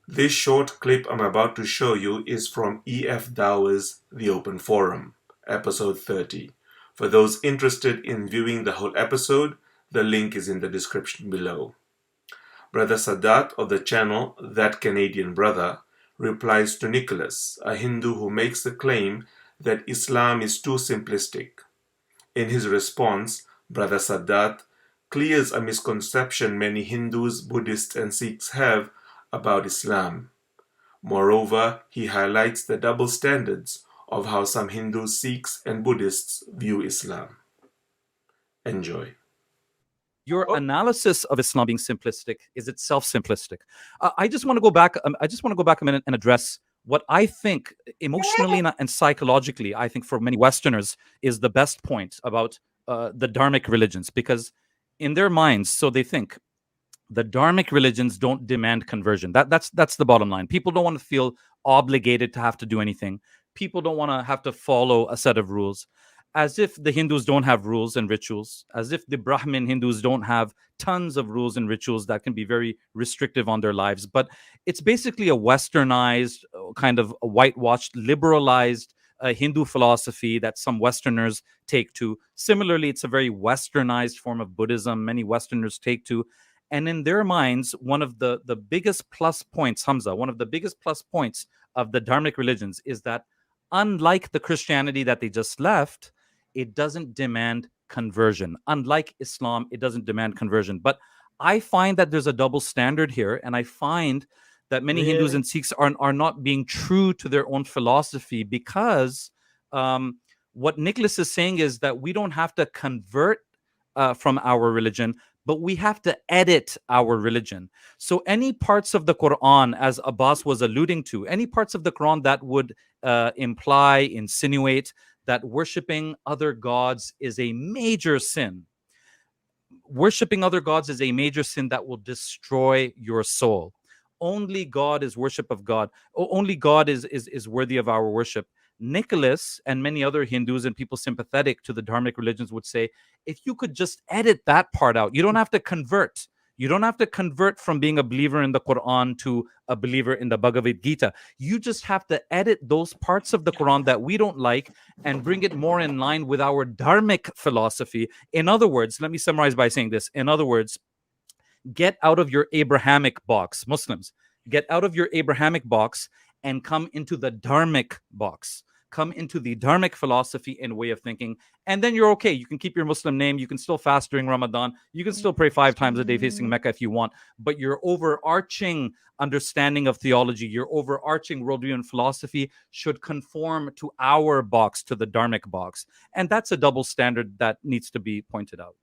This short clip I'm about to show you is from E.F. Dawah's The Open Forum, episode 30. For those interested in viewing the whole episode, the link is in the description below. Brother Sadat of the channel That Canadian Brother replies to Nicholas, a Hindu who makes the claim that Islam is too simplistic. In his response, Brother Sadat clears a misconception many Hindus, Buddhists, and Sikhs have about Islam. Moreover, he highlights the double standards of how some Hindus, Sikhs, and Buddhists view Islam. Enjoy. Your analysis of Islam being simplistic is itself simplistic. I just want to go back. I just want to go back a minute and address what I think emotionally and psychologically, I think for many Westerners is the best point about the dharmic religions, because in their minds, so they think the dharmic religions don't demand conversion. That's the bottom line. People don't want to feel obligated to have to do anything. People don't want to have to follow a set of rules, as if the Hindus don't have rules and rituals, as if the Brahmin Hindus don't have tons of rules and rituals that can be very restrictive on their lives. But it's basically a westernized, kind of a whitewashed, liberalized Hindu philosophy that some Westerners take to. Similarly, it's a very westernized form of Buddhism many Westerners take to. And in their minds, one of the biggest plus points, Hamza, one of the biggest plus points of the dharmic religions is that unlike the Christianity that they just left, it doesn't demand conversion. Unlike Islam, it doesn't demand conversion. But I find that there's a double standard here, and I find that many Hindus and Sikhs are not being true to their own philosophy, because what Nicholas is saying is that we don't have to convert from our religion, but we have to edit our religion. So any parts of the Quran, as Abbas was alluding to, any parts of the Quran that would imply, insinuate that worshiping other gods is a major sin. Worshipping other gods is a major sin that will destroy your soul. Only God is worship of God. Only God is worthy of our worship. Nicholas and many other Hindus and people sympathetic to the dharmic religions would say, if you could just edit that part out, you don't have to convert. You don't have to convert from being a believer in the Quran to a believer in the Bhagavad Gita. You just have to edit those parts of the Quran that we don't like and bring it more in line with our dharmic philosophy. In other words, let me summarize by saying this. In other words, get out of your Abrahamic box. Muslims, get out of your Abrahamic box and come into the dharmic box. Come into the dharmic philosophy and way of thinking, and then you're okay. You can keep your Muslim name. You can still fast during Ramadan. You can still pray 5 times a day facing Mecca if you want. But your overarching understanding of theology, your overarching worldview and philosophy should conform to our box, to the dharmic box. And that's a double standard that needs to be pointed out.